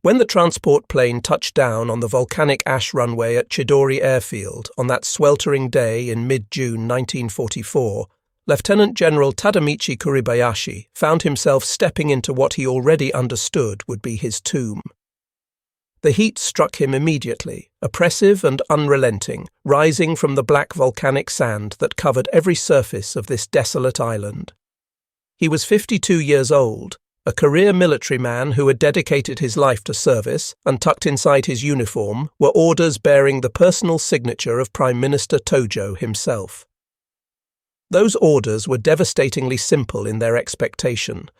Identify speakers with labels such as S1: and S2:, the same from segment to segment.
S1: When the transport plane touched down on the volcanic ash runway at Chidori Airfield on that sweltering day in mid-June 1944, Lieutenant General Tadamichi Kuribayashi found himself stepping into what he already understood would be his tomb. The heat struck him immediately, oppressive and unrelenting, rising from the black volcanic sand that covered every surface of this desolate island. He was 52 years old, a career military man who had dedicated his life to service, and tucked inside his uniform were orders bearing the personal signature of Prime Minister Tojo himself. Those orders were devastatingly simple in their expectation.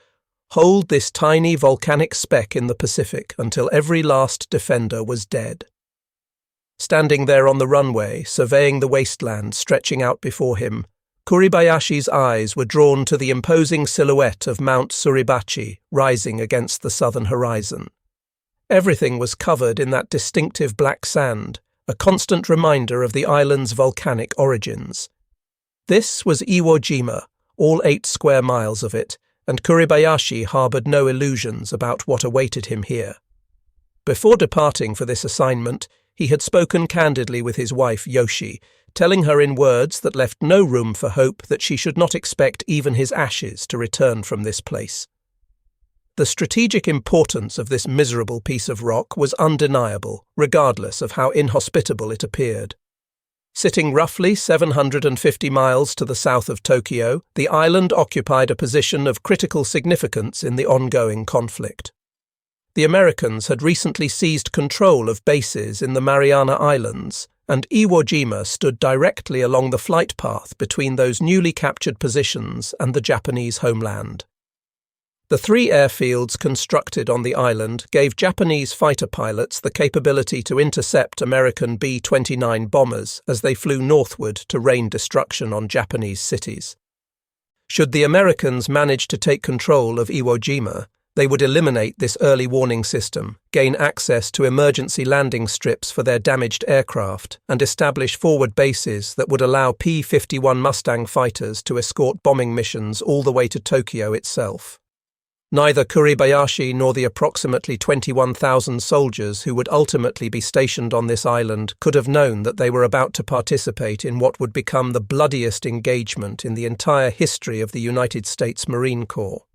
S1: Hold this tiny volcanic speck in the Pacific until every last defender was dead. Standing there on the runway, surveying the wasteland stretching out before him, Kuribayashi's eyes were drawn to the imposing silhouette of Mount Suribachi rising against the southern horizon. Everything was covered in that distinctive black sand, a constant reminder of the island's volcanic origins. This was Iwo Jima, all 8 square miles of it, and Kuribayashi harboured no illusions about what awaited him here. Before departing for this assignment, he had spoken candidly with his wife Yoshi, telling her in words that left no room for hope that she should not expect even his ashes to return from this place. The strategic importance of this miserable piece of rock was undeniable, regardless of how inhospitable it appeared. Sitting roughly 750 miles to the south of Tokyo, the island occupied a position of critical significance in the ongoing conflict. The Americans had recently seized control of bases in the Mariana Islands, and Iwo Jima stood directly along the flight path between those newly captured positions and the Japanese homeland. The 3 airfields constructed on the island gave Japanese fighter pilots the capability to intercept American B-29 bombers as they flew northward to rain destruction on Japanese cities. Should the Americans manage to take control of Iwo Jima, they would eliminate this early warning system, gain access to emergency landing strips for their damaged aircraft, and establish forward bases that would allow P-51 Mustang fighters to escort bombing missions all the way to Tokyo itself. Neither Kuribayashi nor the approximately 21,000 soldiers who would ultimately be stationed on this island could have known that they were about to participate in what would become the bloodiest engagement in the entire history of the United States Marine Corps.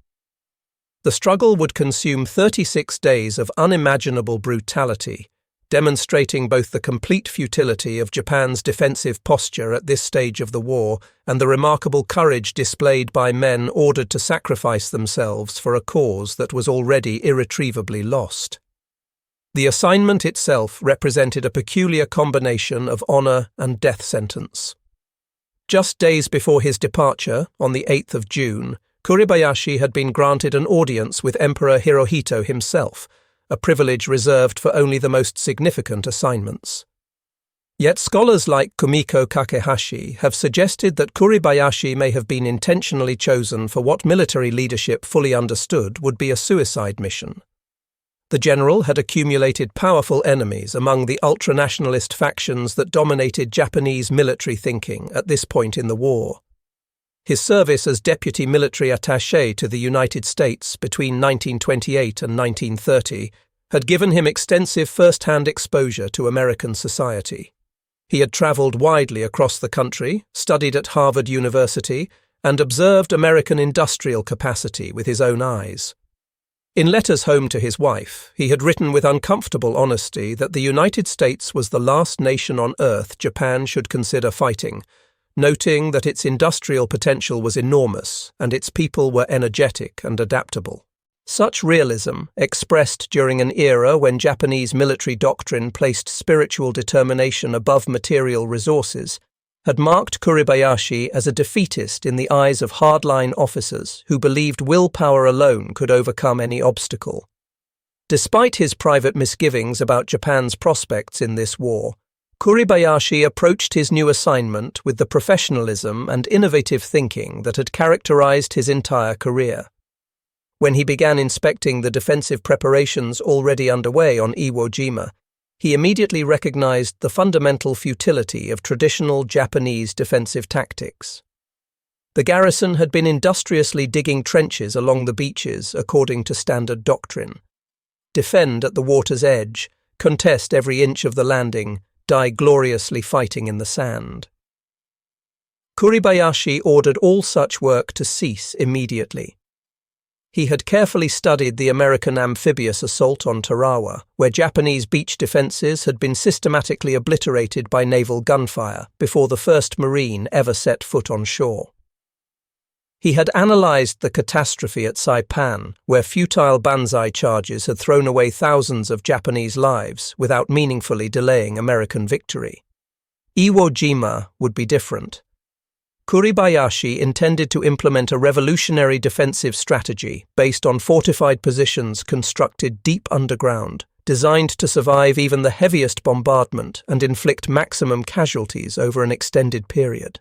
S1: The struggle would consume 36 days of unimaginable brutality, demonstrating both the complete futility of Japan's defensive posture at this stage of the war and the remarkable courage displayed by men ordered to sacrifice themselves for a cause that was already irretrievably lost. The assignment itself represented a peculiar combination of honor and death sentence. Just days before his departure, on the 8th of June, Kuribayashi had been granted an audience with Emperor Hirohito himself, a privilege reserved for only the most significant assignments. Yet scholars like Kumiko Kakehashi have suggested that Kuribayashi may have been intentionally chosen for what military leadership fully understood would be a suicide mission. The general had accumulated powerful enemies among the ultranationalist factions that dominated Japanese military thinking at this point in the war. His service as deputy military attaché to the United States between 1928 and 1930 had given him extensive first-hand exposure to American society. He had travelled widely across the country, studied at Harvard University, and observed American industrial capacity with his own eyes. In letters home to his wife, he had written with uncomfortable honesty that the United States was the last nation on earth Japan should consider fighting, noting that its industrial potential was enormous and its people were energetic and adaptable. Such realism, expressed during an era when Japanese military doctrine placed spiritual determination above material resources, had marked Kuribayashi as a defeatist in the eyes of hardline officers who believed willpower alone could overcome any obstacle. Despite his private misgivings about Japan's prospects in this war, Kuribayashi approached his new assignment with the professionalism and innovative thinking that had characterized his entire career. When he began inspecting the defensive preparations already underway on Iwo Jima, he immediately recognized the fundamental futility of traditional Japanese defensive tactics. The garrison had been industriously digging trenches along the beaches according to standard doctrine. defend at the water's edge, contest every inch of the landing, die gloriously fighting in the sand. Kuribayashi ordered all such work to cease immediately. He had carefully studied the American amphibious assault on Tarawa, where Japanese beach defences had been systematically obliterated by naval gunfire before the first Marine ever set foot on shore. He had analysed the catastrophe at Saipan, where futile banzai charges had thrown away thousands of Japanese lives without meaningfully delaying American victory. Iwo Jima would be different. Kuribayashi intended to implement a revolutionary defensive strategy based on fortified positions constructed deep underground, designed to survive even the heaviest bombardment and inflict maximum casualties over an extended period.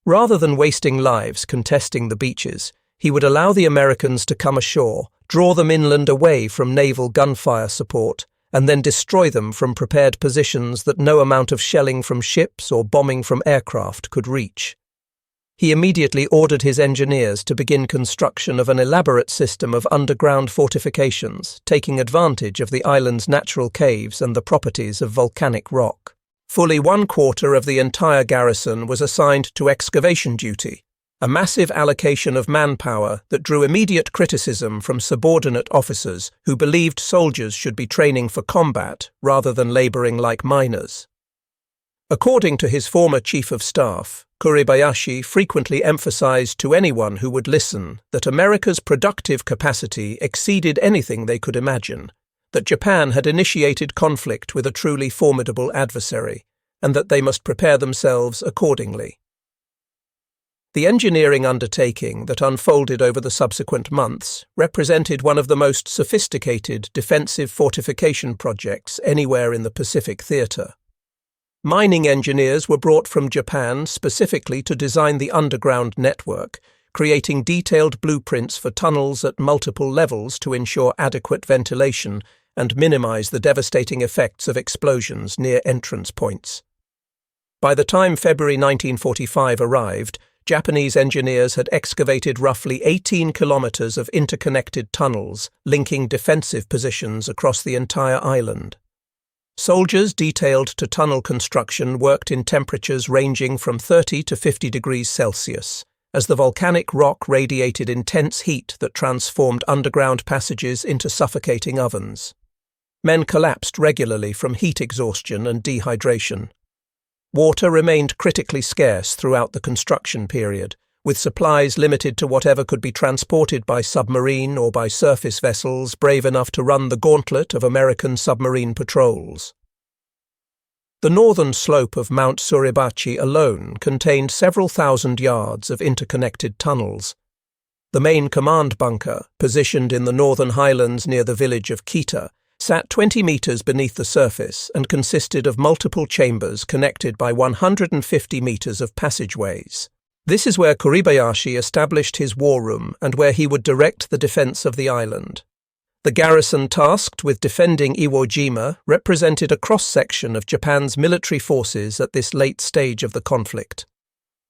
S1: Rather than wasting lives contesting the beaches, he would allow the Americans to come ashore, draw them inland away from naval gunfire support, and then destroy them from prepared positions that no amount of shelling from ships or bombing from aircraft could reach. He immediately ordered his engineers to begin construction of an elaborate system of underground fortifications, taking advantage of the island's natural caves and the properties of volcanic rock. Fully 1/4 of the entire garrison was assigned to excavation duty, a massive allocation of manpower that drew immediate criticism from subordinate officers who believed soldiers should be training for combat rather than labouring like miners. According to his former chief of staff, Kuribayashi frequently emphasized to anyone who would listen that America's productive capacity exceeded anything they could imagine, that Japan had initiated conflict with a truly formidable adversary, and that they must prepare themselves accordingly. The engineering undertaking that unfolded over the subsequent months represented one of the most sophisticated defensive fortification projects anywhere in the Pacific Theatre. Mining engineers were brought from Japan specifically to design the underground network, creating detailed blueprints for tunnels at multiple levels to ensure adequate ventilation and minimize the devastating effects of explosions near entrance points. By the time February 1945 arrived, Japanese engineers had excavated roughly 18 kilometers of interconnected tunnels linking defensive positions across the entire island. Soldiers detailed to tunnel construction worked in temperatures ranging from 30 to 50 degrees Celsius, as the volcanic rock radiated intense heat that transformed underground passages into suffocating ovens. Men collapsed regularly from heat exhaustion and dehydration. Water remained critically scarce throughout the construction period, with supplies limited to whatever could be transported by submarine or by surface vessels brave enough to run the gauntlet of American submarine patrols. The northern slope of Mount Suribachi alone contained several thousand yards of interconnected tunnels. The main command bunker, positioned in the northern highlands near the village of Kita, sat 20 meters beneath the surface and consisted of multiple chambers connected by 150 meters of passageways. This is where Kuribayashi established his war room and where he would direct the defense of the island. The garrison tasked with defending Iwo Jima represented a cross-section of Japan's military forces at this late stage of the conflict.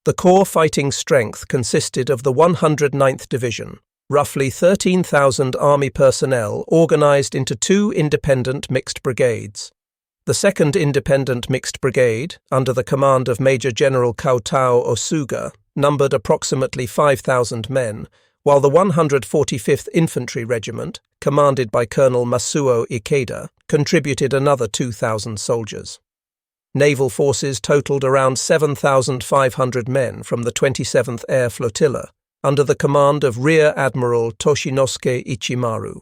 S1: The core fighting strength consisted of the 109th Division, roughly 13,000 army personnel organized into 2 independent mixed brigades. The 2nd Independent Mixed Brigade, under the command of Major General Kautao Osuga, numbered approximately 5,000 men, while the 145th Infantry Regiment, commanded by Colonel Masuo Ikeda, contributed another 2,000 soldiers. Naval forces totaled around 7,500 men from the 27th Air Flotilla, under the command of Rear Admiral Toshinosuke Ichimaru.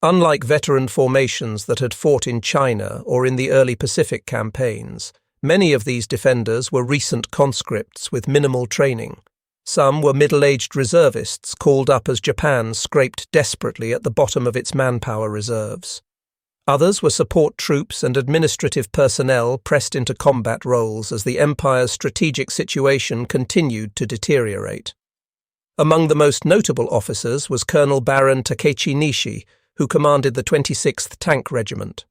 S1: Unlike veteran formations that had fought in China or in the early Pacific campaigns, many of these defenders were recent conscripts with minimal training. Some were middle-aged reservists called up as Japan scraped desperately at the bottom of its manpower reserves. Others were support troops and administrative personnel pressed into combat roles as the Empire's strategic situation continued to deteriorate. Among the most notable officers was Colonel Baron Takechi Nishi, who commanded the 26th Tank Regiment.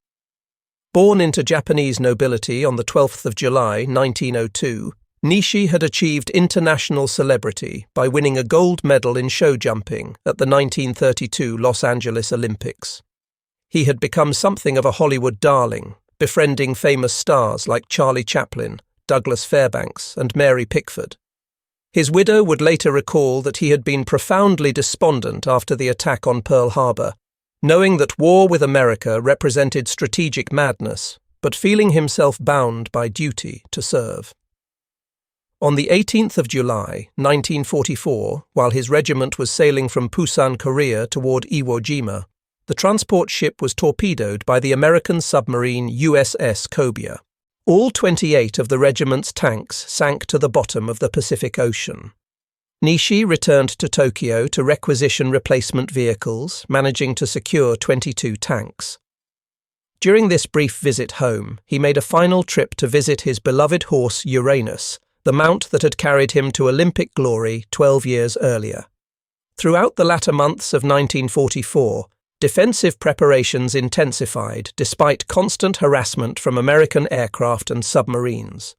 S1: Born into Japanese nobility on the 12th of July 1902, Nishi had achieved international celebrity by winning a gold medal in show jumping at the 1932 Los Angeles Olympics. He had become something of a Hollywood darling, befriending famous stars like Charlie Chaplin, Douglas Fairbanks, and Mary Pickford. His widow would later recall that he had been profoundly despondent after the attack on Pearl Harbor, knowing that war with America represented strategic madness, but feeling himself bound by duty to serve. On the 18th of July, 1944, while his regiment was sailing from Busan, Korea toward Iwo Jima, the transport ship was torpedoed by the American submarine USS Cobia. All 28 of the regiment's tanks sank to the bottom of the Pacific Ocean. Nishi returned to Tokyo to requisition replacement vehicles, managing to secure 22 tanks. During this brief visit home, he made a final trip to visit his beloved horse Uranus, the mount that had carried him to Olympic glory 12 years earlier. Throughout the latter months of 1944, defensive preparations intensified despite constant harassment from American aircraft and submarines.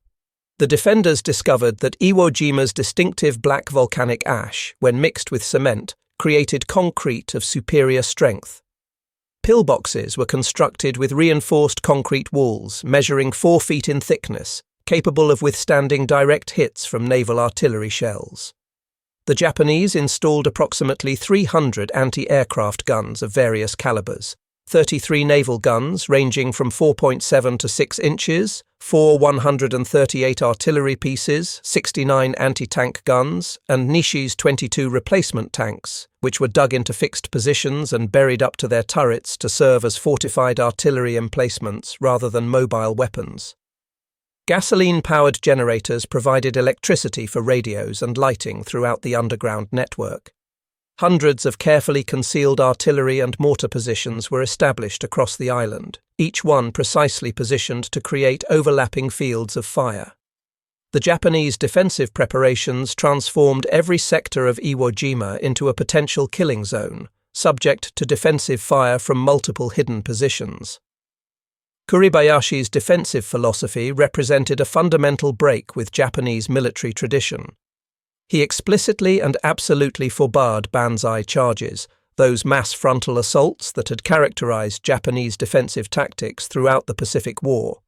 S1: The defenders discovered that Iwo Jima's distinctive black volcanic ash, when mixed with cement, created concrete of superior strength. Pillboxes were constructed with reinforced concrete walls measuring 4 feet in thickness, capable of withstanding direct hits from naval artillery shells. The Japanese installed approximately 300 anti-aircraft guns of various calibers, 33 naval guns ranging from 4.7 to 6 inches, 4 138 artillery pieces, 69 anti-tank guns, and Nishi's 22 replacement tanks, which were dug into fixed positions and buried up to their turrets to serve as fortified artillery emplacements rather than mobile weapons. Gasoline-powered generators provided electricity for radios and lighting throughout the underground network. Hundreds of carefully concealed artillery and mortar positions were established across the island, each one precisely positioned to create overlapping fields of fire. The Japanese defensive preparations transformed every sector of Iwo Jima into a potential killing zone, subject to defensive fire from multiple hidden positions. Kuribayashi's defensive philosophy represented a fundamental break with Japanese military tradition. He explicitly and absolutely forbade banzai charges, those mass frontal assaults that had characterized Japanese defensive tactics throughout the Pacific War.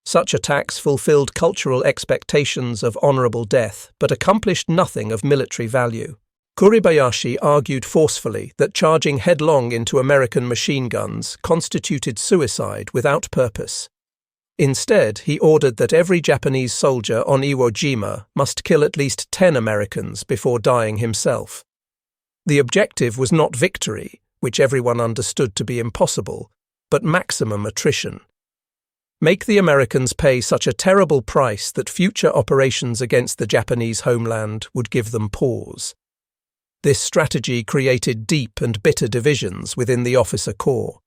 S1: Such attacks fulfilled cultural expectations of honorable death, but accomplished nothing of military value. Kuribayashi argued forcefully that charging headlong into American machine guns constituted suicide without purpose. Instead, he ordered that every Japanese soldier on Iwo Jima must kill at least 10 Americans before dying himself. The objective was not victory, which everyone understood to be impossible, but maximum attrition. Make the Americans pay such a terrible price that future operations against the Japanese homeland would give them pause. This strategy created deep and bitter divisions within the officer corps.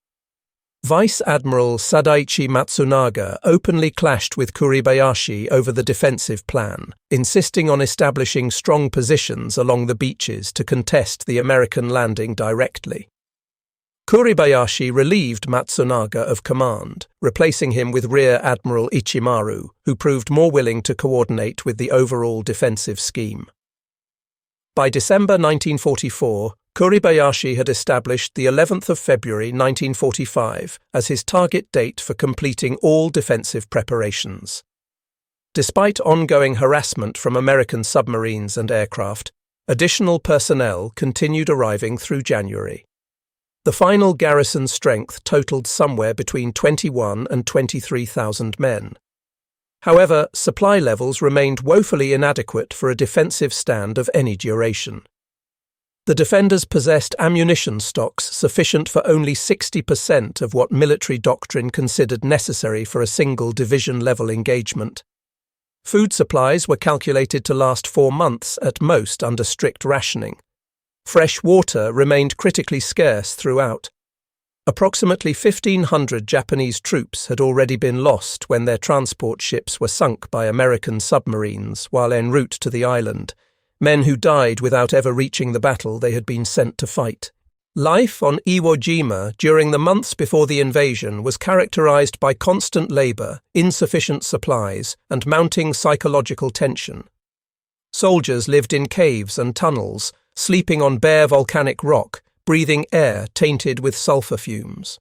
S1: Vice Admiral Sadaichi Matsunaga openly clashed with Kuribayashi over the defensive plan, insisting on establishing strong positions along the beaches to contest the American landing directly. Kuribayashi relieved Matsunaga of command, replacing him with Rear Admiral Ichimaru, who proved more willing to coordinate with the overall defensive scheme. By December 1944, Kuribayashi had established the 11th of February 1945 as his target date for completing all defensive preparations. Despite ongoing harassment from American submarines and aircraft, additional personnel continued arriving through January. The final garrison strength totaled somewhere between 21 and 23,000 men. However, supply levels remained woefully inadequate for a defensive stand of any duration. The defenders possessed ammunition stocks sufficient for only 60% of what military doctrine considered necessary for a single division-level engagement. Food supplies were calculated to last 4 months at most under strict rationing. Fresh water remained critically scarce throughout. Approximately 1,500 Japanese troops had already been lost when their transport ships were sunk by American submarines while en route to the island, men who died without ever reaching the battle they had been sent to fight. Life on Iwo Jima during the months before the invasion was characterized by constant labor, insufficient supplies, and mounting psychological tension. Soldiers lived in caves and tunnels, sleeping on bare volcanic rock, breathing air tainted with sulfur fumes.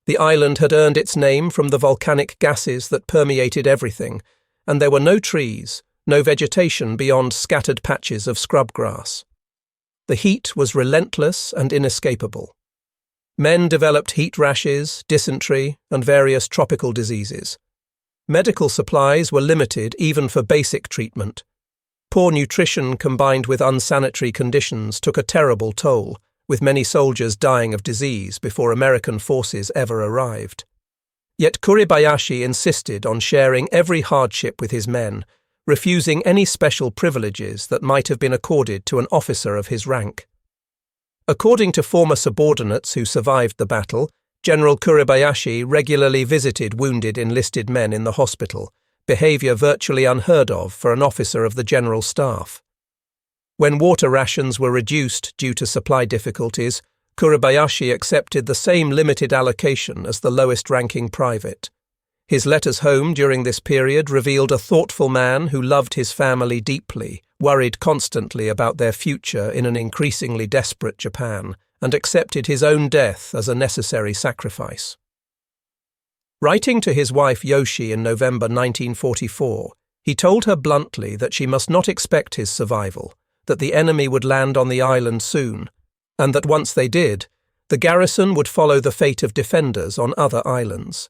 S1: The island had earned its name from the volcanic gases that permeated everything, and there were no trees, no vegetation beyond scattered patches of scrub grass. The heat was relentless and inescapable. Men developed heat rashes, dysentery, and various tropical diseases. Medical supplies were limited even for basic treatment. Poor nutrition combined with unsanitary conditions took a terrible toll, with many soldiers dying of disease before American forces ever arrived. Yet Kuribayashi insisted on sharing every hardship with his men, refusing any special privileges that might have been accorded to an officer of his rank. According to former subordinates who survived the battle, General Kuribayashi regularly visited wounded enlisted men in the hospital, behavior virtually unheard of for an officer of the general staff. When water rations were reduced due to supply difficulties, Kuribayashi accepted the same limited allocation as the lowest-ranking private. His letters home during this period revealed a thoughtful man who loved his family deeply, worried constantly about their future in an increasingly desperate Japan, and accepted his own death as a necessary sacrifice. Writing to his wife Yoshi in November 1944, he told her bluntly that she must not expect his survival, that the enemy would land on the island soon, and that once they did, the garrison would follow the fate of defenders on other islands.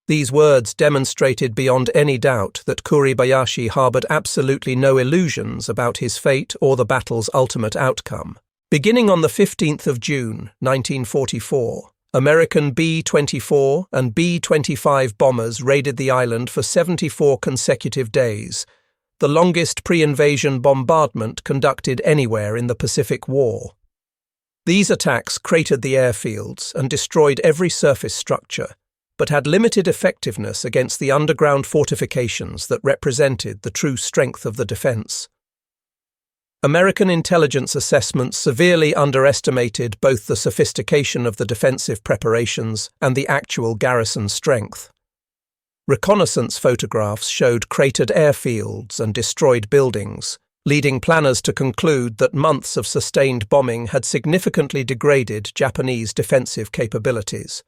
S1: These words demonstrated beyond any doubt that Kuribayashi harbored absolutely no illusions about his fate or the battle's ultimate outcome. Beginning on the 15th of June, 1944, American B-24 and B-25 bombers raided the island for 74 consecutive days, the longest pre-invasion bombardment conducted anywhere in the Pacific War. These attacks cratered the airfields and destroyed every surface structure, but had limited effectiveness against the underground fortifications that represented the true strength of the defense. American intelligence assessments severely underestimated both the sophistication of the defensive preparations and the actual garrison strength. Reconnaissance photographs showed cratered airfields and destroyed buildings, leading planners to conclude that months of sustained bombing had significantly degraded Japanese defensive capabilities.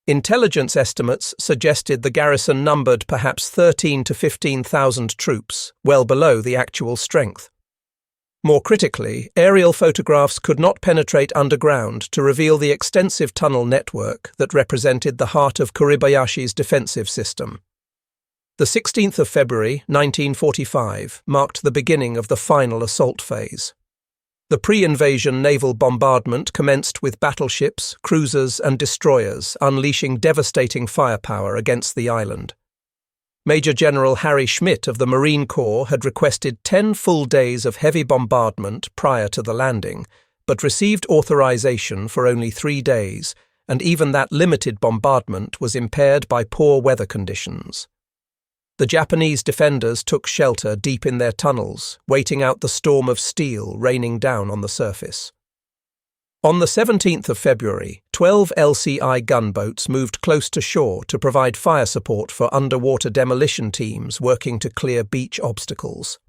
S1: Intelligence estimates suggested the garrison numbered perhaps 13,000 to 15,000 troops, well below the actual strength. More critically, aerial photographs could not penetrate underground to reveal the extensive tunnel network that represented the heart of Kuribayashi's defensive system. The 16th of February, 1945, marked the beginning of the final assault phase. The pre-invasion naval bombardment commenced with battleships, cruisers, and destroyers unleashing devastating firepower against the island. Major General Harry Schmidt of the Marine Corps had requested 10 full days of heavy bombardment prior to the landing, but received authorization for only 3 days, and even that limited bombardment was impaired by poor weather conditions. The Japanese defenders took shelter deep in their tunnels, waiting out the storm of steel raining down on the surface. On the 17th of February, 12 LCI gunboats moved close to shore to provide fire support for underwater demolition teams working to clear beach obstacles.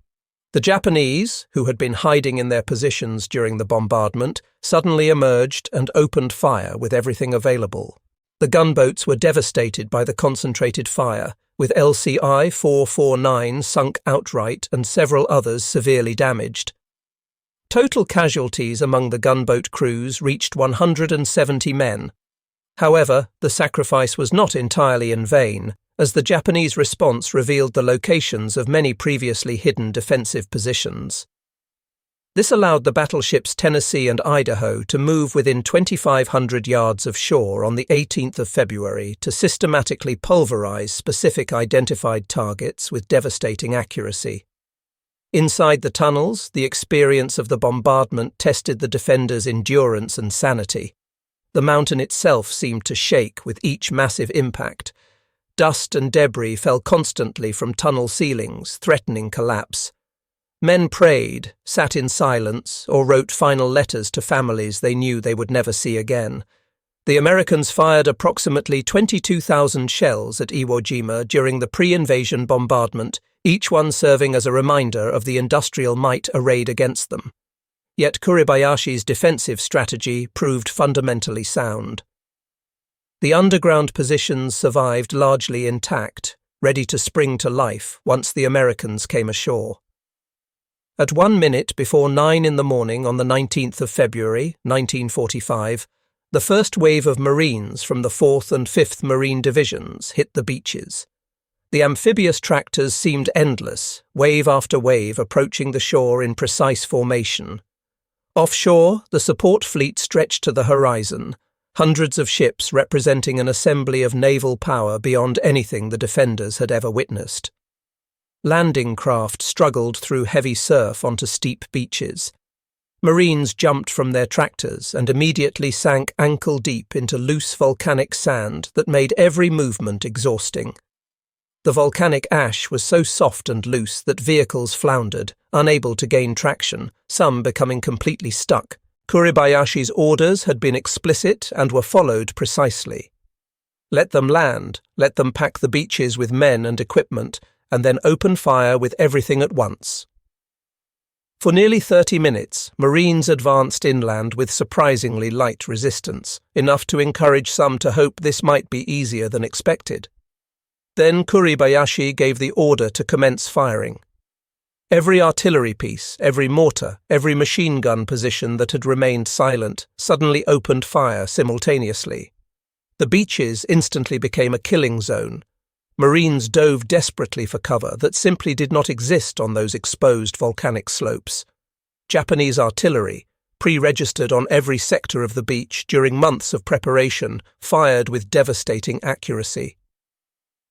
S1: The Japanese, who had been hiding in their positions during the bombardment, suddenly emerged and opened fire with everything available. The gunboats were devastated by the concentrated fire, with LCI 449 sunk outright and several others severely damaged. Total casualties among the gunboat crews reached 170 men. However, the sacrifice was not entirely in vain, as the Japanese response revealed the locations of many previously hidden defensive positions. This allowed the battleships Tennessee and Idaho to move within 2,500 yards of shore on the 18th of February to systematically pulverize specific identified targets with devastating accuracy. Inside the tunnels, the experience of the bombardment tested the defenders' endurance and sanity. The mountain itself seemed to shake with each massive impact. Dust and debris fell constantly from tunnel ceilings, threatening collapse. Men prayed, sat in silence, or wrote final letters to families they knew they would never see again. The Americans fired approximately 22,000 shells at Iwo Jima during the pre-invasion bombardment, each one serving as a reminder of the industrial might arrayed against them. Yet Kuribayashi's defensive strategy proved fundamentally sound. The underground positions survived largely intact, ready to spring to life once the Americans came ashore. At 1 minute before 9 in the morning on the 19th of February, 1945, the first wave of Marines from the 4th and 5th Marine Divisions hit the beaches. The amphibious tractors seemed endless, wave after wave approaching the shore in precise formation. Offshore, the support fleet stretched to the horizon, hundreds of ships representing an assembly of naval power beyond anything the defenders had ever witnessed. Landing craft struggled through heavy surf onto steep beaches. Marines jumped from their tractors and immediately sank ankle-deep into loose volcanic sand that made every movement exhausting. The volcanic ash was so soft and loose that vehicles floundered, unable to gain traction, some becoming completely stuck. Kuribayashi's orders had been explicit and were followed precisely. Let them land, let them pack the beaches with men and equipment, and then open fire with everything at once. For nearly 30 minutes, Marines advanced inland with surprisingly light resistance, enough to encourage some to hope this might be easier than expected. Then Kuribayashi gave the order to commence firing. Every artillery piece, every mortar, every machine gun position that had remained silent suddenly opened fire simultaneously. The beaches instantly became a killing zone. Marines dove desperately for cover that simply did not exist on those exposed volcanic slopes. Japanese artillery, pre-registered on every sector of the beach during months of preparation, fired with devastating accuracy.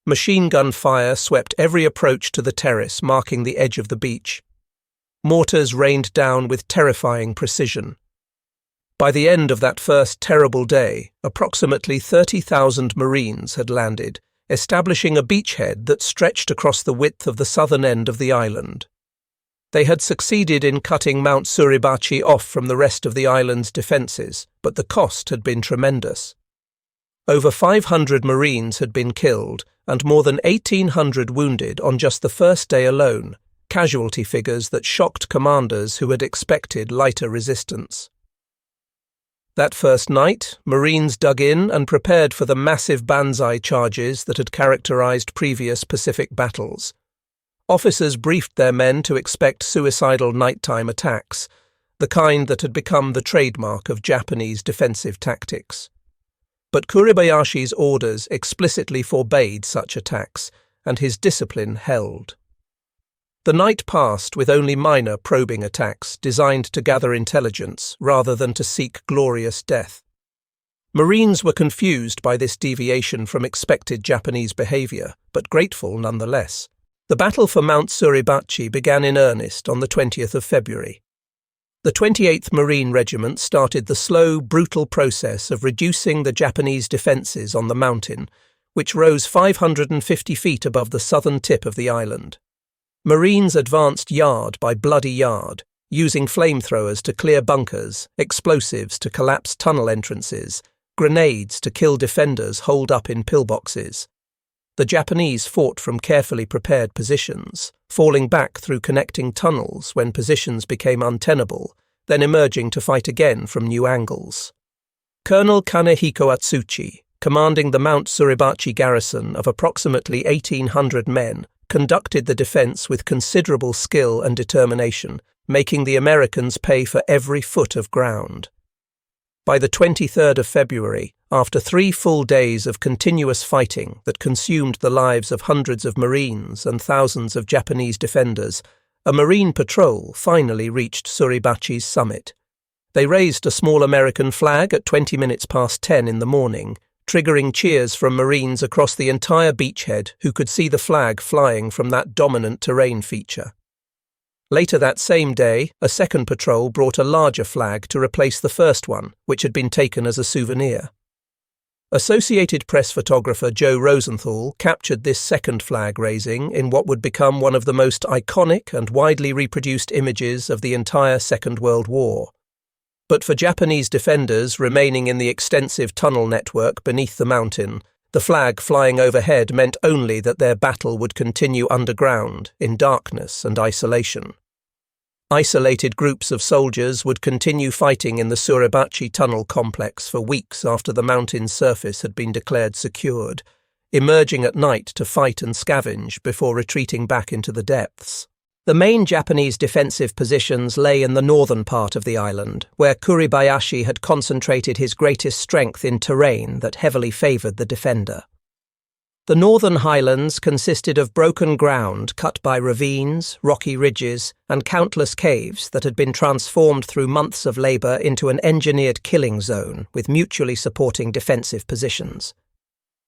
S1: Machine gun fire swept every approach to the terrace marking the edge of the beach. Mortars rained down with terrifying precision. By the end of that first terrible day, approximately 30,000 Marines had landed, establishing a beachhead that stretched across the width of the southern end of the island. They had succeeded in cutting Mount Suribachi off from the rest of the island's defences, but the cost had been tremendous. Over 500 Marines had been killed and more than 1,800 wounded on just the first day alone, casualty figures that shocked commanders who had expected lighter resistance. That first night, Marines dug in and prepared for the massive banzai charges that had characterized previous Pacific battles. Officers briefed their men to expect suicidal nighttime attacks, the kind that had become the trademark of Japanese defensive tactics. But Kuribayashi's orders explicitly forbade such attacks, and his discipline held. The night passed with only minor probing attacks designed to gather intelligence rather than to seek glorious death. Marines were confused by this deviation from expected Japanese behavior, but grateful nonetheless. The battle for Mount Suribachi began in earnest on the 20th of February. The 28th Marine Regiment started the slow, brutal process of reducing the Japanese defences on the mountain, which rose 550 feet above the southern tip of the island. Marines advanced yard by bloody yard, using flamethrowers to clear bunkers, explosives to collapse tunnel entrances, grenades to kill defenders holed up in pillboxes. The Japanese fought from carefully prepared positions, falling back through connecting tunnels when positions became untenable, then emerging to fight again from new angles. Colonel Kanehiko Atsuchi, commanding the Mount Suribachi garrison of approximately 1,800 men, conducted the defence with considerable skill and determination, making the Americans pay for every foot of ground. By the 23rd of February, after 3 full days of continuous fighting that consumed the lives of hundreds of Marines and thousands of Japanese defenders, a Marine patrol finally reached Suribachi's summit. They raised a small American flag at 20 minutes past 10 in the morning, triggering cheers from Marines across the entire beachhead who could see the flag flying from that dominant terrain feature. Later that same day, a second patrol brought a larger flag to replace the first one, which had been taken as a souvenir. Associated Press photographer Joe Rosenthal captured this second flag raising in what would become one of the most iconic and widely reproduced images of the entire Second World War. But for Japanese defenders remaining in the extensive tunnel network beneath the mountain, the flag flying overhead meant only that their battle would continue underground, in darkness and isolation. Isolated groups of soldiers would continue fighting in the Kuribayashi tunnel complex for weeks after the mountain's surface had been declared secured, emerging at night to fight and scavenge before retreating back into the depths. The main Japanese defensive positions lay in the northern part of the island, where Kuribayashi had concentrated his greatest strength in terrain that heavily favoured the defender. The northern highlands consisted of broken ground cut by ravines, rocky ridges, and countless caves that had been transformed through months of labour into an engineered killing zone with mutually supporting defensive positions.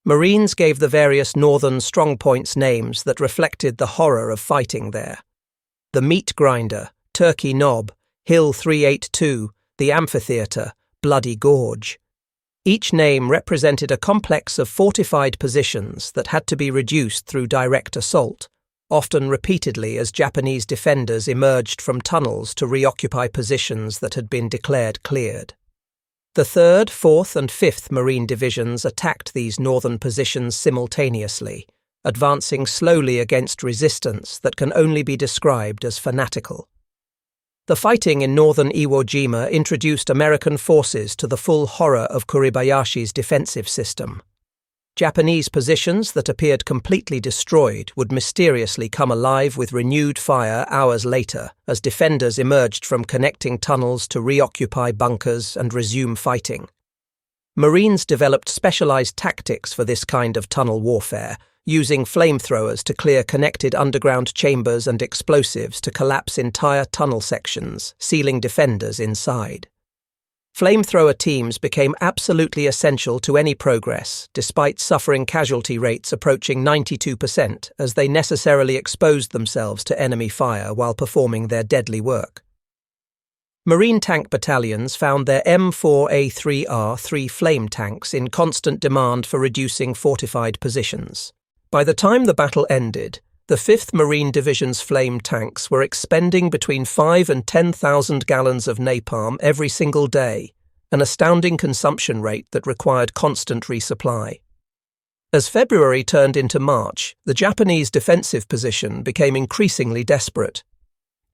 S1: Marines gave the various northern strongpoints names that reflected the horror of fighting there. The Meat Grinder, Turkey Knob, Hill 382, the Amphitheatre, Bloody Gorge. Each name represented a complex of fortified positions that had to be reduced through direct assault, often repeatedly as Japanese defenders emerged from tunnels to reoccupy positions that had been declared cleared. The 3rd, 4th and 5th Marine Divisions attacked these northern positions simultaneously, advancing slowly against resistance that can only be described as fanatical. The fighting in northern Iwo Jima introduced American forces to the full horror of Kuribayashi's defensive system. Japanese positions that appeared completely destroyed would mysteriously come alive with renewed fire hours later as defenders emerged from connecting tunnels to reoccupy bunkers and resume fighting. Marines developed specialized tactics for this kind of tunnel warfare, using flamethrowers to clear connected underground chambers and explosives to collapse entire tunnel sections, sealing defenders inside. Flamethrower teams became absolutely essential to any progress, despite suffering casualty rates approaching 92% as they necessarily exposed themselves to enemy fire while performing their deadly work. Marine tank battalions found their M4A3R3 flame tanks in constant demand for reducing fortified positions. By the time the battle ended, the 5th Marine Division's flame tanks were expending between 5 and 10,000 gallons of napalm every single day, an astounding consumption rate that required constant resupply. As February turned into March, the Japanese defensive position became increasingly desperate.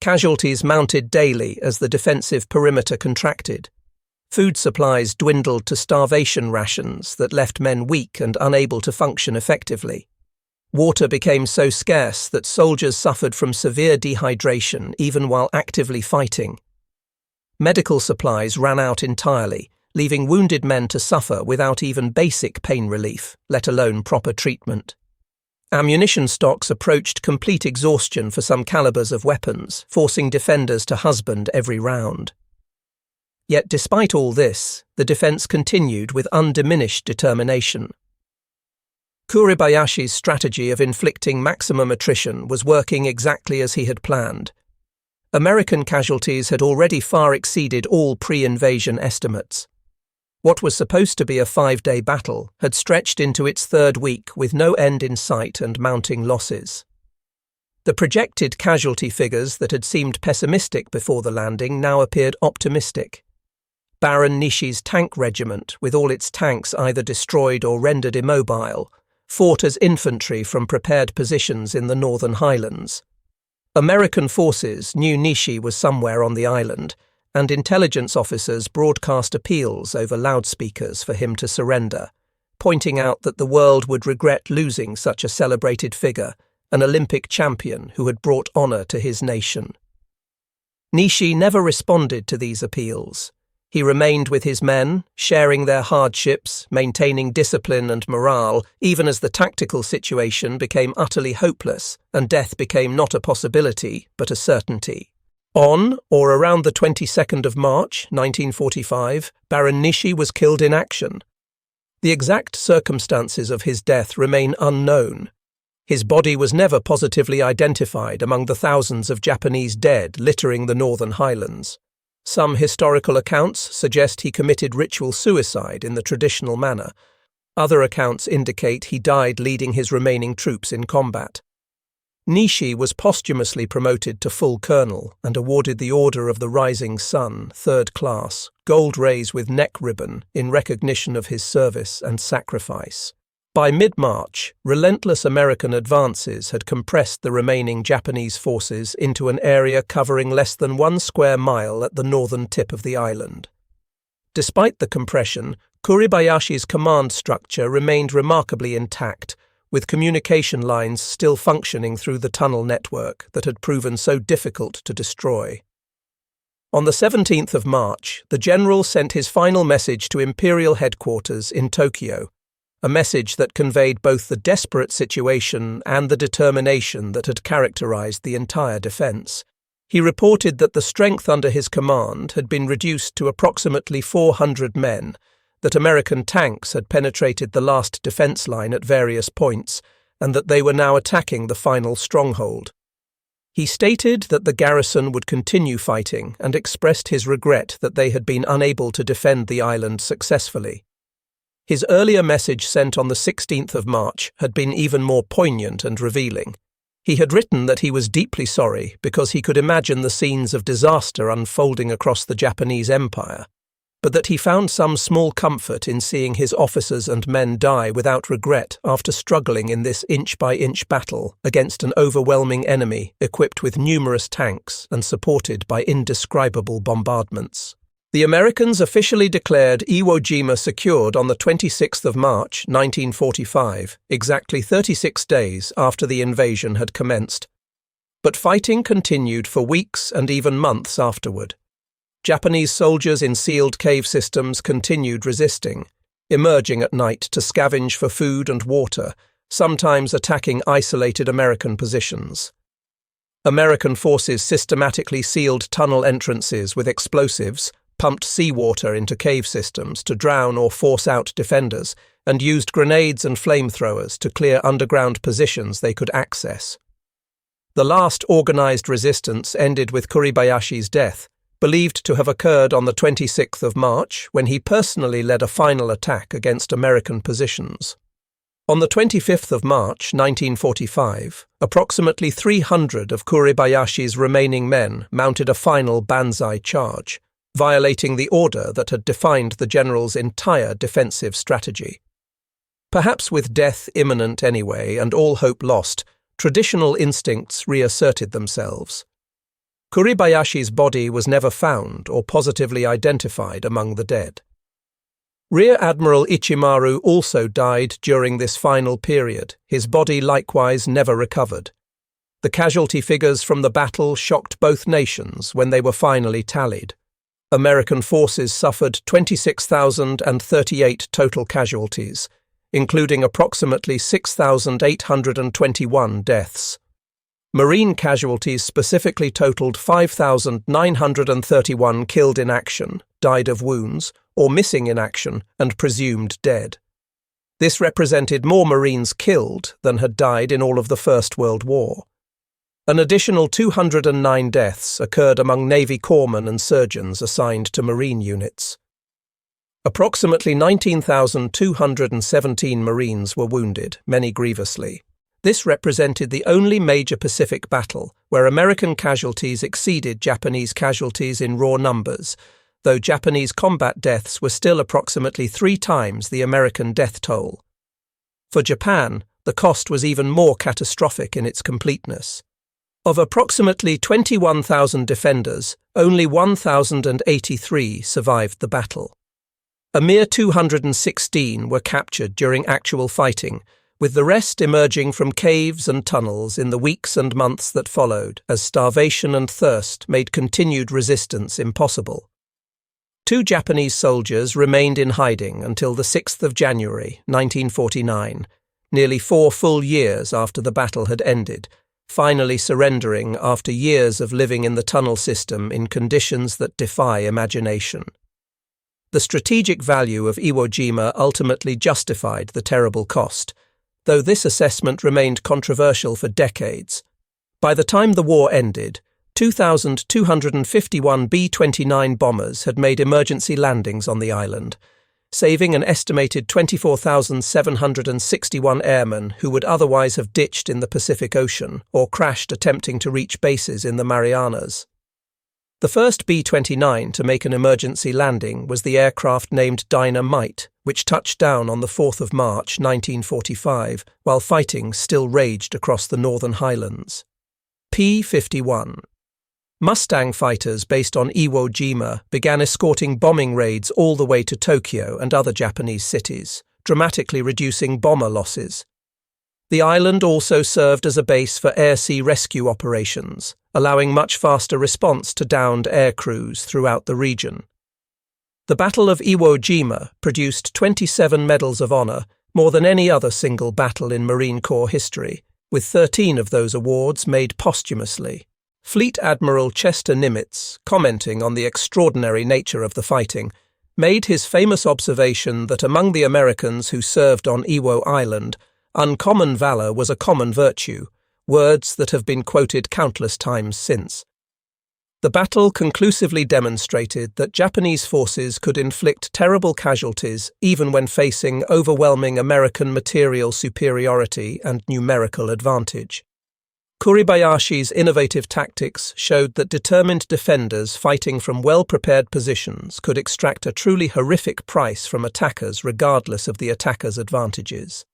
S1: Casualties mounted daily as the defensive perimeter contracted. Food supplies dwindled to starvation rations that left men weak and unable to function effectively. Water became so scarce that soldiers suffered from severe dehydration even while actively fighting. Medical supplies ran out entirely, leaving wounded men to suffer without even basic pain relief, let alone proper treatment. Ammunition stocks approached complete exhaustion for some calibers of weapons, forcing defenders to husband every round. Yet despite all this, the defence continued with undiminished determination. Kuribayashi's strategy of inflicting maximum attrition was working exactly as he had planned. American casualties had already far exceeded all pre-invasion estimates. What was supposed to be a 5-day battle had stretched into its 3rd week with no end in sight and mounting losses. The projected casualty figures that had seemed pessimistic before the landing now appeared optimistic. Baron Nishi's tank regiment, with all its tanks either destroyed or rendered immobile, fought as infantry from prepared positions in the northern highlands. American forces knew Nishi was somewhere on the island, and intelligence officers broadcast appeals over loudspeakers for him to surrender, pointing out that the world would regret losing such a celebrated figure, an Olympic champion who had brought honour to his nation. Nishi never responded to these appeals. He remained with his men, sharing their hardships, maintaining discipline and morale, even as the tactical situation became utterly hopeless and death became not a possibility, but a certainty. On or around the 22nd of March, 1945, Baron Nishi was killed in action. The exact circumstances of his death remain unknown. His body was never positively identified among the thousands of Japanese dead littering the northern highlands. Some historical accounts suggest he committed ritual suicide in the traditional manner, Other accounts indicate he died leading his remaining troops in combat. Nishi was posthumously promoted to full colonel and awarded the Order of the Rising Sun, 3rd class, gold rays with neck ribbon in recognition of his service and sacrifice. By mid-March, relentless American advances had compressed the remaining Japanese forces into an area covering less than 1 square mile at the northern tip of the island. Despite the compression, Kuribayashi's command structure remained remarkably intact, with communication lines still functioning through the tunnel network that had proven so difficult to destroy. On the 17th of March, the general sent his final message to Imperial headquarters in Tokyo, a message that conveyed both the desperate situation and the determination that had characterized the entire defense. He reported that the strength under his command had been reduced to approximately 400 men, that American tanks had penetrated the last defense line at various points, and that they were now attacking the final stronghold. He stated that the garrison would continue fighting and expressed his regret that they had been unable to defend the island successfully. His earlier message sent on the 16th of March had been even more poignant and revealing. He had written that he was deeply sorry because he could imagine the scenes of disaster unfolding across the Japanese Empire, but that he found some small comfort in seeing his officers and men die without regret after struggling in this inch-by-inch battle against an overwhelming enemy equipped with numerous tanks and supported by indescribable bombardments. The Americans officially declared Iwo Jima secured on the 26th of March, 1945, exactly 36 days after the invasion had commenced. But fighting continued for weeks and even months afterward. Japanese soldiers in sealed cave systems continued resisting, emerging at night to scavenge for food and water, sometimes attacking isolated American positions. American forces systematically sealed tunnel entrances with explosives, pumped seawater into cave systems to drown or force out defenders, and used grenades and flamethrowers to clear underground positions they could access. The last organized resistance ended with Kuribayashi's death, believed to have occurred on the 26th of March when he personally led a final attack against American positions. On the 25th of March, 1945, approximately 300 of Kuribayashi's remaining men mounted a final banzai charge, violating the order that had defined the general's entire defensive strategy. Perhaps with death imminent anyway and all hope lost, traditional instincts reasserted themselves. Kuribayashi's body was never found or positively identified among the dead. Rear Admiral Ichimaru also died during this final period, his body likewise never recovered. The casualty figures from the battle shocked both nations when they were finally tallied. American forces suffered 26,038 total casualties, including approximately 6,821 deaths. Marine casualties specifically totaled 5,931 killed in action, died of wounds, or missing in action and presumed dead. This represented more Marines killed than had died in all of the First World War. An additional 209 deaths occurred among Navy corpsmen and surgeons assigned to Marine units. Approximately 19,217 Marines were wounded, many grievously. This represented the only major Pacific battle where American casualties exceeded Japanese casualties in raw numbers, though Japanese combat deaths were still approximately 3 times the American death toll. For Japan, the cost was even more catastrophic in its completeness. Of approximately 21,000 defenders, only 1,083 survived the battle. A mere 216 were captured during actual fighting, with the rest emerging from caves and tunnels in the weeks and months that followed, as starvation and thirst made continued resistance impossible. 2 Japanese soldiers remained in hiding until the 6th of January, 1949, nearly 4 full years after the battle had ended, finally surrendering after years of living in the tunnel system in conditions that defy imagination. The strategic value of Iwo Jima ultimately justified the terrible cost, though this assessment remained controversial for decades. By the time the war ended, 2,251 B-29 bombers had made emergency landings on the island, saving an estimated 24,761 airmen who would otherwise have ditched in the Pacific Ocean or crashed attempting to reach bases in the Marianas. The first B-29 to make an emergency landing was the aircraft named Dynamite, which touched down on the 4th of March 1945, while fighting still raged across the Northern Highlands. P-51. Mustang fighters based on Iwo Jima began escorting bombing raids all the way to Tokyo and other Japanese cities, dramatically reducing bomber losses. The island also served as a base for air-sea rescue operations, allowing much faster response to downed air crews throughout the region. The Battle of Iwo Jima produced 27 Medals of Honor, more than any other single battle in Marine Corps history, with 13 of those awards made posthumously. Fleet Admiral Chester Nimitz, commenting on the extraordinary nature of the fighting, made his famous observation that among the Americans who served on Iwo Island, uncommon valor was a common virtue, words that have been quoted countless times since. The battle conclusively demonstrated that Japanese forces could inflict terrible casualties even when facing overwhelming American material superiority and numerical advantage. Kuribayashi's innovative tactics showed that determined defenders fighting from well-prepared positions could extract a truly horrific price from attackers regardless of the attacker's advantages.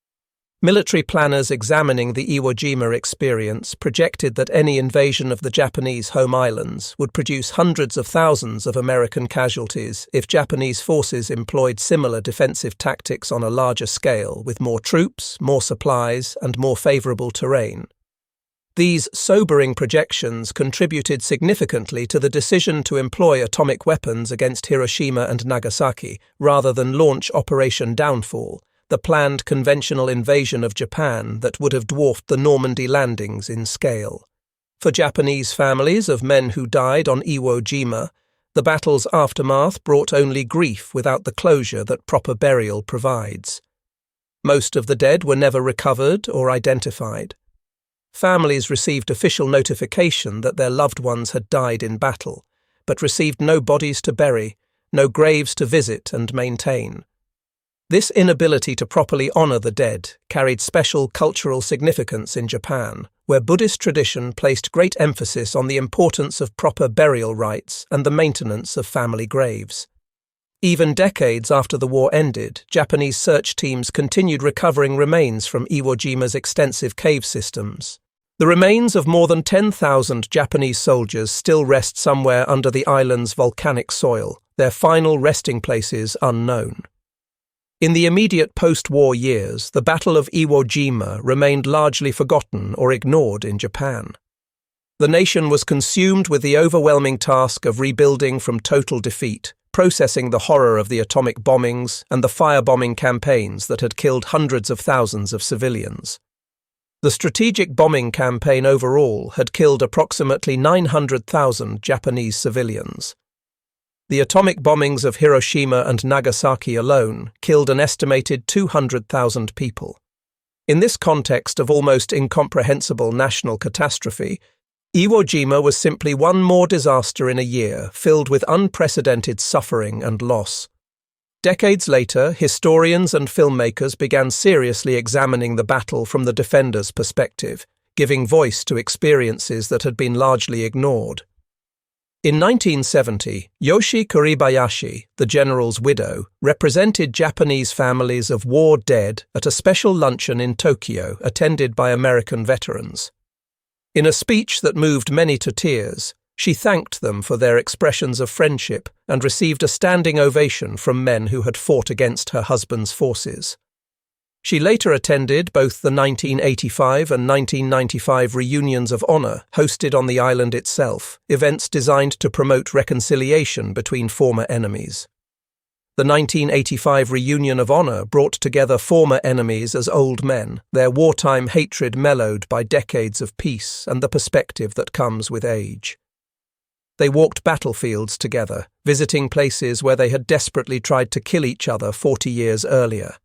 S1: Military planners examining the Iwo Jima experience projected that any invasion of the Japanese home islands would produce hundreds of thousands of American casualties if Japanese forces employed similar defensive tactics on a larger scale with more troops, more supplies, and more favorable terrain. These sobering projections contributed significantly to the decision to employ atomic weapons against Hiroshima and Nagasaki rather than launch Operation Downfall, the planned conventional invasion of Japan that would have dwarfed the Normandy landings in scale. For Japanese families of men who died on Iwo Jima, the battle's aftermath brought only grief without the closure that proper burial provides. Most of the dead were never recovered or identified. Families received official notification that their loved ones had died in battle, but received no bodies to bury, no graves to visit and maintain. This inability to properly honor the dead carried special cultural significance in Japan, where Buddhist tradition placed great emphasis on the importance of proper burial rites and the maintenance of family graves. Even decades after the war ended, Japanese search teams continued recovering remains from Iwo Jima's extensive cave systems. The remains of more than 10,000 Japanese soldiers still rest somewhere under the island's volcanic soil, their final resting places unknown. In the immediate post-war years, the Battle of Iwo Jima remained largely forgotten or ignored in Japan. The nation was consumed with the overwhelming task of rebuilding from total defeat, processing the horror of the atomic bombings and the firebombing campaigns that had killed hundreds of thousands of civilians. The strategic bombing campaign overall had killed approximately 900,000 Japanese civilians. The atomic bombings of Hiroshima and Nagasaki alone killed an estimated 200,000 people. In this context of almost incomprehensible national catastrophe, Iwo Jima was simply one more disaster in a year filled with unprecedented suffering and loss. Decades later, historians and filmmakers began seriously examining the battle from the defenders' perspective, giving voice to experiences that had been largely ignored. In 1970, Yoshi Kuribayashi, the general's widow, represented Japanese families of war dead at a special luncheon in Tokyo attended by American veterans. In a speech that moved many to tears, she thanked them for their expressions of friendship and received a standing ovation from men who had fought against her husband's forces. She later attended both the 1985 and 1995 reunions of honor hosted on the island itself, events designed to promote reconciliation between former enemies. The 1985 reunion of honor brought together former enemies as old men, their wartime hatred mellowed by decades of peace and the perspective that comes with age. They walked battlefields together, visiting places where they had desperately tried to kill each other 40 years earlier.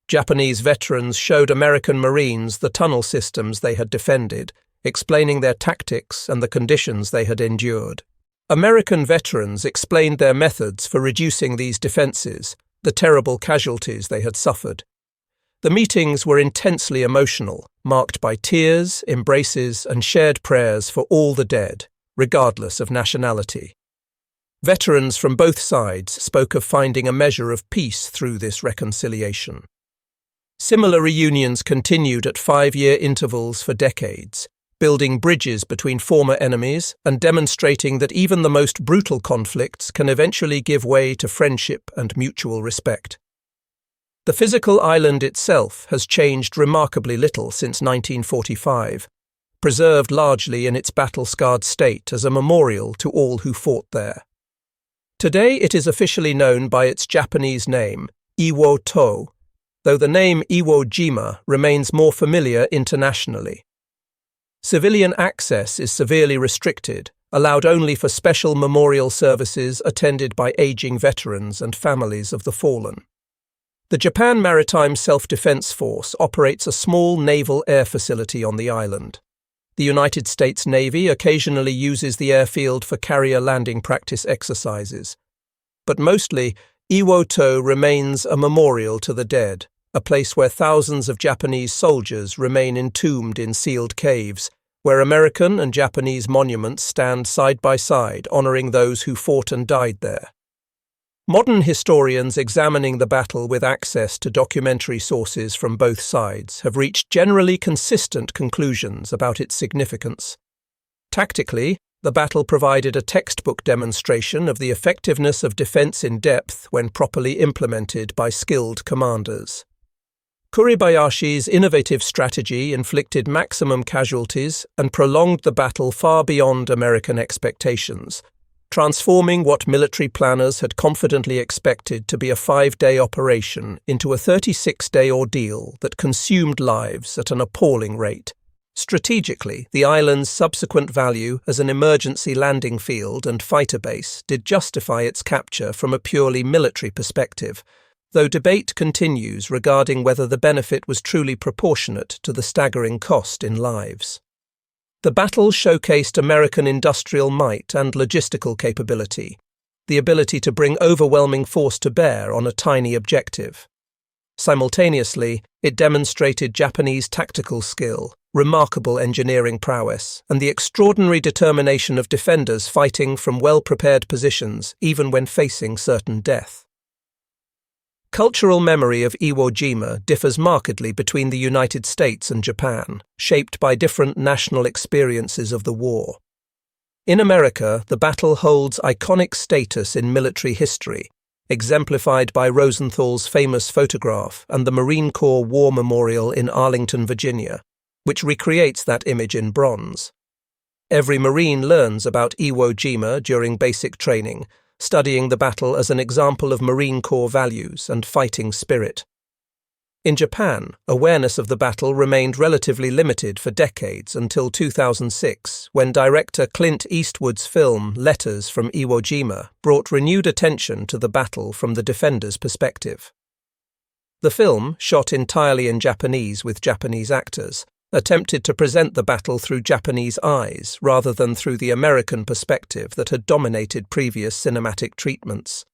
S1: Japanese veterans showed American Marines the tunnel systems they had defended, explaining their tactics and the conditions they had endured. American veterans explained their methods for reducing these defenses, the terrible casualties they had suffered. The meetings were intensely emotional, marked by tears, embraces, and shared prayers for all the dead, regardless of nationality. Veterans from both sides spoke of finding a measure of peace through this reconciliation. Similar reunions continued at 5-year intervals for decades, building bridges between former enemies and demonstrating that even the most brutal conflicts can eventually give way to friendship and mutual respect. The physical island itself has changed remarkably little since 1945, preserved largely in its battle-scarred state as a memorial to all who fought there. Today it is officially known by its Japanese name, Iwo-to, though the name Iwo Jima remains more familiar internationally. Civilian access is severely restricted, allowed only for special memorial services attended by aging veterans and families of the fallen. The Japan Maritime Self-Defense Force operates a small naval air facility on the island. The United States Navy occasionally uses the airfield for carrier landing practice exercises. But mostly, Iwo-to remains a memorial to the dead, a place where thousands of Japanese soldiers remain entombed in sealed caves, where American and Japanese monuments stand side by side honoring those who fought and died there. Modern historians examining the battle with access to documentary sources from both sides have reached generally consistent conclusions about its significance. Tactically, the battle provided a textbook demonstration of the effectiveness of defense in depth when properly implemented by skilled commanders. Kuribayashi's innovative strategy inflicted maximum casualties and prolonged the battle far beyond American expectations, transforming what military planners had confidently expected to be a 5-day operation into a 36-day ordeal that consumed lives at an appalling rate. Strategically, the island's subsequent value as an emergency landing field and fighter base did justify its capture from a purely military perspective, though debate continues regarding whether the benefit was truly proportionate to the staggering cost in lives. The battle showcased American industrial might and logistical capability, the ability to bring overwhelming force to bear on a tiny objective. Simultaneously, it demonstrated Japanese tactical skill, remarkable engineering prowess, and the extraordinary determination of defenders fighting from well-prepared positions even when facing certain death. Cultural memory of Iwo Jima differs markedly between the United States and Japan, shaped by different national experiences of the war. In America, the battle holds iconic status in military history, exemplified by Rosenthal's famous photograph and the Marine Corps War Memorial in Arlington, Virginia, which recreates that image in bronze. Every Marine learns about Iwo Jima during basic training, studying the battle as an example of Marine Corps values and fighting spirit. In Japan, awareness of the battle remained relatively limited for decades until 2006, when director Clint Eastwood's film Letters from Iwo Jima brought renewed attention to the battle from the defenders' perspective. The film, shot entirely in Japanese with Japanese actors, attempted to present the battle through Japanese eyes rather than through the American perspective that had dominated previous cinematic treatments.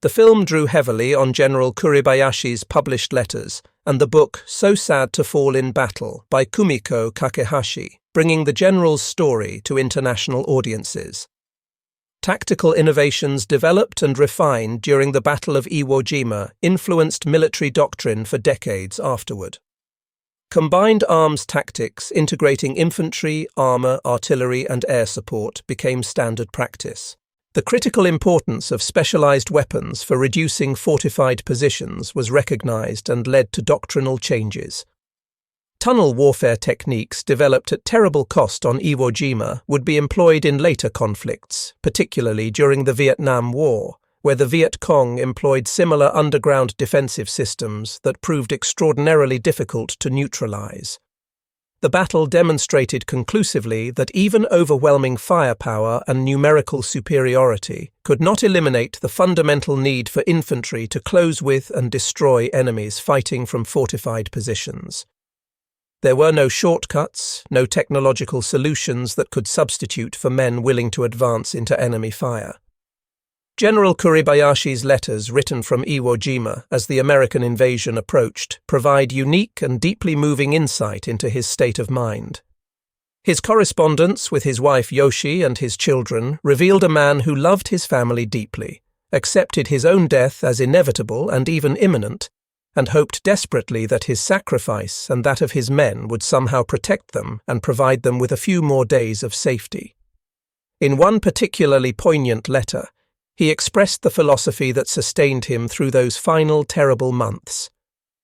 S1: The film drew heavily on General Kuribayashi's published letters and the book So Sad to Fall in Battle by Kumiko Kakehashi, bringing the general's story to international audiences. Tactical innovations developed and refined during the Battle of Iwo Jima influenced military doctrine for decades afterward. Combined arms tactics integrating infantry, armour, artillery and air support became standard practice. The critical importance of specialised weapons for reducing fortified positions was recognised and led to doctrinal changes. Tunnel warfare techniques developed at terrible cost on Iwo Jima would be employed in later conflicts, particularly during the Vietnam War, where the Viet Cong employed similar underground defensive systems that proved extraordinarily difficult to neutralize. The battle demonstrated conclusively that even overwhelming firepower and numerical superiority could not eliminate the fundamental need for infantry to close with and destroy enemies fighting from fortified positions. There were no shortcuts, no technological solutions that could substitute for men willing to advance into enemy fire. General Kuribayashi's letters written from Iwo Jima as the American invasion approached provide unique and deeply moving insight into his state of mind. His correspondence with his wife Yoshi and his children revealed a man who loved his family deeply, accepted his own death as inevitable and even imminent, and hoped desperately that his sacrifice and that of his men would somehow protect them and provide them with a few more days of safety. In one particularly poignant letter, he expressed the philosophy that sustained him through those final terrible months.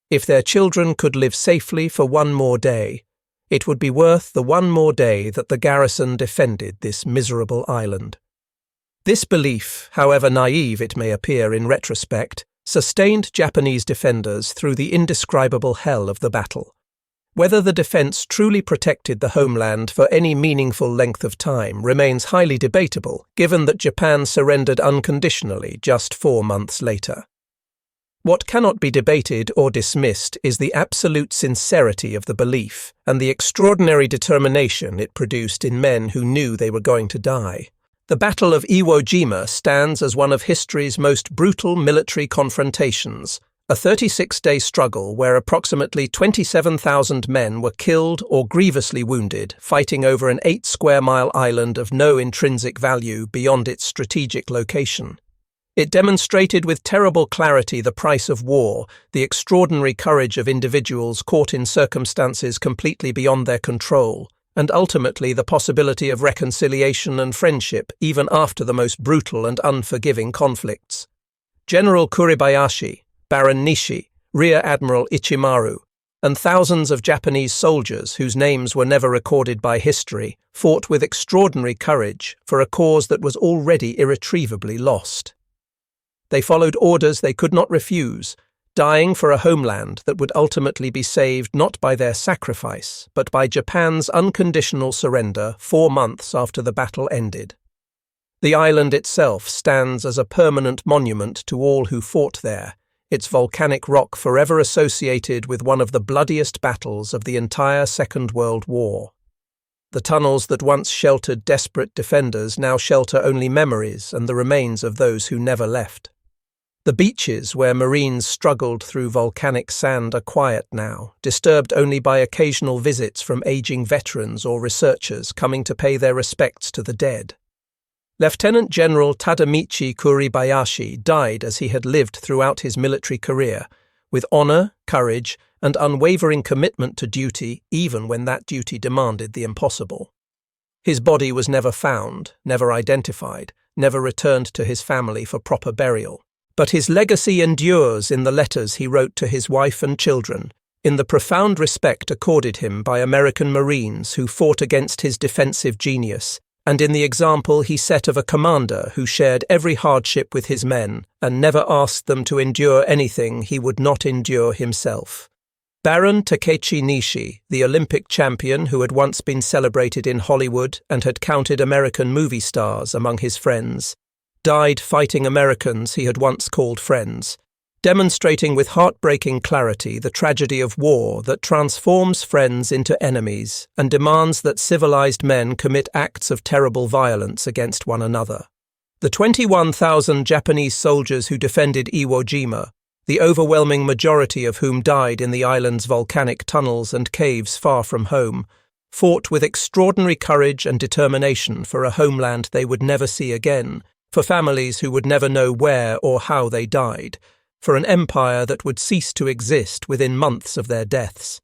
S1: If their children could live safely for one more day, it would be worth the one more day that the garrison defended this miserable island. This belief, however naive it may appear in retrospect, sustained Japanese defenders through the indescribable hell of the battle. Whether the defense truly protected the homeland for any meaningful length of time remains highly debatable, given that Japan surrendered unconditionally just 4 months later. What cannot be debated or dismissed is the absolute sincerity of the belief and the extraordinary determination it produced in men who knew they were going to die. The Battle of Iwo Jima stands as one of history's most brutal military confrontations, a 36-day struggle where approximately 27,000 men were killed or grievously wounded, fighting over an 8-square-mile island of no intrinsic value beyond its strategic location. It demonstrated with terrible clarity the price of war, the extraordinary courage of individuals caught in circumstances completely beyond their control, and ultimately the possibility of reconciliation and friendship even after the most brutal and unforgiving conflicts. General Kuribayashi, Baron Nishi, Rear Admiral Ichimaru, and thousands of Japanese soldiers whose names were never recorded by history fought with extraordinary courage for a cause that was already irretrievably lost. They followed orders they could not refuse, dying for a homeland that would ultimately be saved not by their sacrifice, but by Japan's unconditional surrender 4 months after the battle ended. The island itself stands as a permanent monument to all who fought there, its volcanic rock forever associated with one of the bloodiest battles of the entire Second World War. The tunnels that once sheltered desperate defenders now shelter only memories and the remains of those who never left. The beaches where Marines struggled through volcanic sand are quiet now, disturbed only by occasional visits from aging veterans or researchers coming to pay their respects to the dead. Lieutenant General Tadamichi Kuribayashi died as he had lived throughout his military career, with honor, courage, and unwavering commitment to duty even when that duty demanded the impossible. His body was never found, never identified, never returned to his family for proper burial. But his legacy endures in the letters he wrote to his wife and children, in the profound respect accorded him by American Marines who fought against his defensive genius, and in the example he set of a commander who shared every hardship with his men and never asked them to endure anything he would not endure himself. Baron Takechi Nishi, the Olympic champion who had once been celebrated in Hollywood and had counted American movie stars among his friends, died fighting Americans he had once called friends, demonstrating with heartbreaking clarity the tragedy of war that transforms friends into enemies and demands that civilized men commit acts of terrible violence against one another. The 21,000 Japanese soldiers who defended Iwo Jima, the overwhelming majority of whom died in the island's volcanic tunnels and caves far from home, fought with extraordinary courage and determination for a homeland they would never see again, for families who would never know where or how they died, for an empire that would cease to exist within months of their deaths.